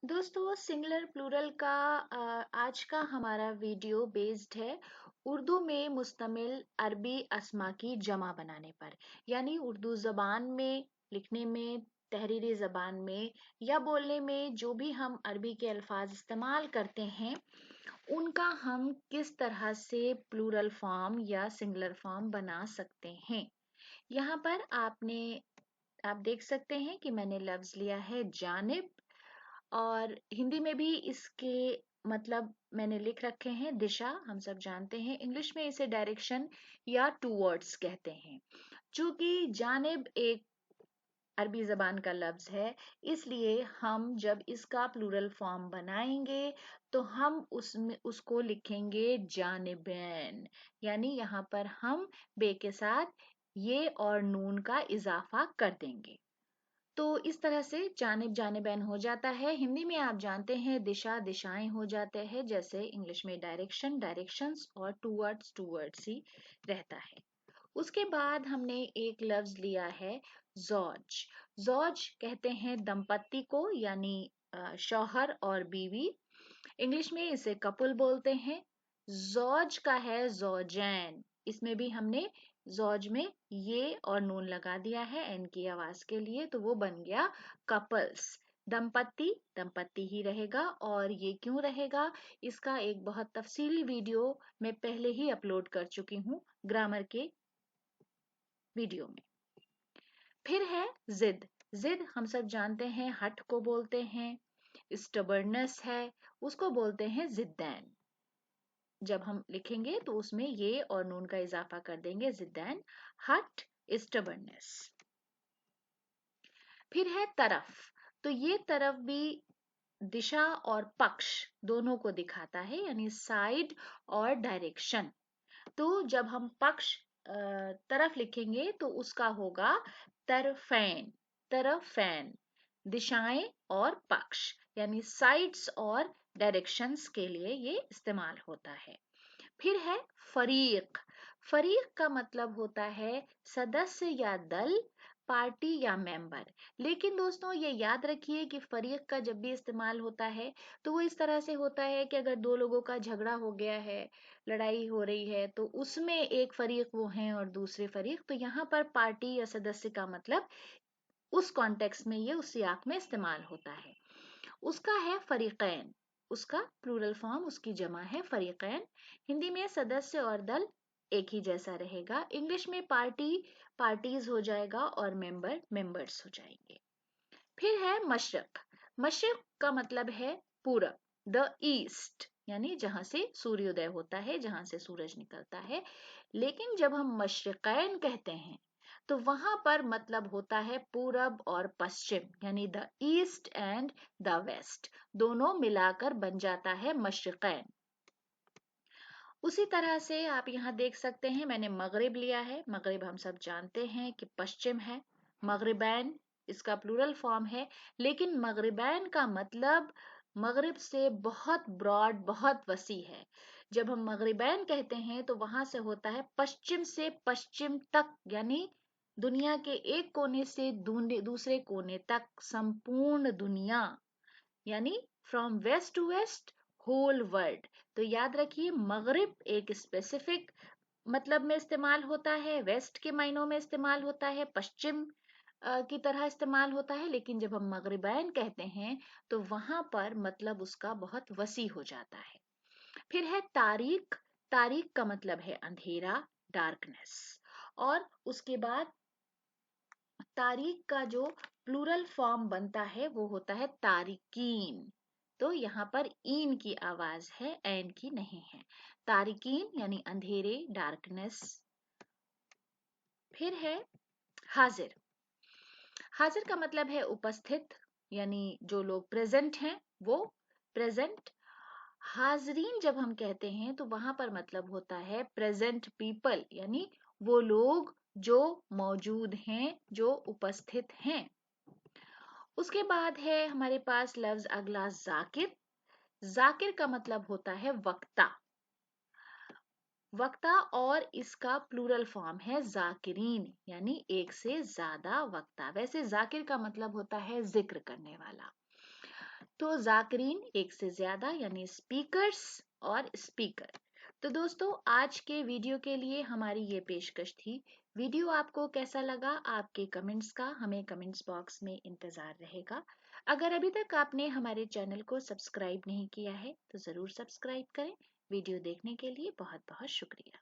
दोस्तों singular plural का आज का हमारा वीडियो बेस्ड है उर्दू में मुश्तमिल अरबी अस्मा की जमा बनाने पर। यानी उर्दू ज़बान में लिखने में, तहरीरी ज़बान में या बोलने में जो भी हम अरबी के अल्फाज इस्तेमाल करते हैं उनका हम किस तरह से प्लूरल फॉर्म या सिंगुलर फॉर्म बना सकते हैं। यहाँ पर आप देख सकते हैं कि मैंने लफ्ज़ लिया है जानिब, और हिंदी में भी इसके मतलब मैंने लिख रखे हैं दिशा। हम सब जानते हैं इंग्लिश में इसे डायरेक्शन या टूवर्ड्स कहते हैं। चूंकि जानिब एक अरबी जबान का लफ्ज है, इसलिए हम जब इसका प्लूरल फॉर्म बनाएंगे तो हम उसमें उसको लिखेंगे जानिबैन। यानी यहाँ पर हम बे के साथ ये और नून का इजाफा कर देंगे। तो इस तरह से जानिब जानिबैन हो जाता है। हिंदी में आप जानते हैं दिशा दिशाएं हो जाते हैं, जैसे इंग्लिश में डायरेक्शन डायरेक्शंस और टूवर्ड्स टूवर्ड्स ही रहता है। उसके बाद हमने एक लफ्ज लिया है जौज। जौज कहते हैं दंपति को, यानी शौहर और बीवी। इंग्लिश में इसे कपुल बोलते हैं। जौज का है जौजैन। इसमें भी हमने जौज में ये और नून लगा दिया है एन की आवाज के लिए, तो वो बन गया कपल्स। दंपति दंपति ही रहेगा। और ये क्यों रहेगा, इसका एक बहुत तफसीली वीडियो मैं पहले ही अपलोड कर चुकी हूँ ग्रामर के वीडियो में। फिर है जिद। जिद हम सब जानते हैं हठ को बोलते हैं। स्टबर्नस है, उसको बोलते हैं जिद्दैन। जब हम लिखेंगे तो उसमें ये और नून का इजाफा कर देंगे, जिद्दैन हट स्टबर्नस। फिर है तरफ। तो ये तरफ भी दिशा और पक्ष दोनों को दिखाता है, यानी साइड और डायरेक्शन। तो जब हम पक्ष तरफ लिखेंगे तो उसका होगा तरफैन। तरफैन दिशाएं और पक्ष, यानी साइड्स और डायरेक्शंस के लिए ये इस्तेमाल होता है। फिर है फरीक। फरीक का मतलब होता है सदस्य या दल, पार्टी या मेंबर। लेकिन दोस्तों ये याद रखिए कि फरीक का जब भी इस्तेमाल होता है तो वो इस तरह से होता है कि अगर दो लोगों का झगड़ा हो गया है, लड़ाई हो रही है, तो उसमें एक फरीक वो हैं और दूसरे फरीक, तो यहाँ पर पार्टी या सदस्य का मतलब उस कॉन्टेक्स्ट में ये उस सियाक में इस्तेमाल होता है। उसका है फरीकैन। उसका प्लूरल फॉर्म, उसकी जमा है फरीकैन। हिंदी में सदस्य और दल एक ही जैसा रहेगा। इंग्लिश में पार्टी पार्टीज हो जाएगा और मेंबर मेंबर्स हो जाएंगे। फिर है मशरक। मशरक का मतलब है पूरब, द ईस्ट, यानी जहां से सूर्योदय होता है, जहां से सूरज निकलता है। लेकिन जब हम मशरकैन कहते हैं तो वहां पर मतलब होता है पूरब और पश्चिम, यानी the east and the west, दोनों मिलाकर बन जाता है मशरकैन। उसी तरह से आप यहाँ देख सकते हैं मैंने मगरिब लिया है। मगरिब हम सब जानते हैं कि पश्चिम है। मगरिबैन इसका प्लूरल फॉर्म है, लेकिन मगरिबैन का मतलब मगरिब से बहुत ब्रॉड, बहुत वसी है। जब हम मगरिबैन कहते हैं तो वहां से होता है पश्चिम से पश्चिम तक, यानी दुनिया के एक कोने से दूसरे कोने तक संपूर्ण दुनिया, यानी from west to west, whole world. तो याद रखिए मगरिब एक स्पेसिफिक मतलब में इस्तेमाल होता है, वेस्ट के मायनों में इस्तेमाल होता है, पश्चिम की तरह इस्तेमाल होता है। लेकिन जब हम मगरिबैन कहते हैं तो वहां पर मतलब उसका बहुत वसी हो जाता है। फिर है तारीख। तारीख का मतलब है अंधेरा, डार्कनेस। और उसके बाद तारीख का जो प्लूरल फॉर्म बनता है वो होता है तारिकीन। तो यहाँ पर ईन की आवाज है, एन की नहीं है। तारिकीन यानी अंधेरे, डार्कनेस। फिर है हाजिर। हाजिर का मतलब है उपस्थित, यानी जो लोग प्रेजेंट हैं वो प्रेजेंट। हाजरीन जब हम कहते हैं तो वहां पर मतलब होता है प्रेजेंट पीपल, यानी वो लोग जो मौजूद हैं, जो उपस्थित हैं। उसके बाद है हमारे पास लफ्ज अगला जाकिर। जाकिर का मतलब होता है वक्ता। वक्ता, और इसका प्लूरल फॉर्म है जाकिरीन, यानी एक से ज्यादा वक्ता। वैसे जाकिर का मतलब होता है जिक्र करने वाला। तो जाकरीन एक से ज्यादा यानी स्पीकर्स और स्पीकर। तो दोस्तों आज के वीडियो के लिए हमारी ये पेशकश थी। वीडियो आपको कैसा लगा, आपके कमेंट्स का हमें कमेंट्स बॉक्स में इंतजार रहेगा। अगर अभी तक आपने हमारे चैनल को सब्सक्राइब नहीं किया है तो जरूर सब्सक्राइब करें। वीडियो देखने के लिए बहुत बहुत शुक्रिया।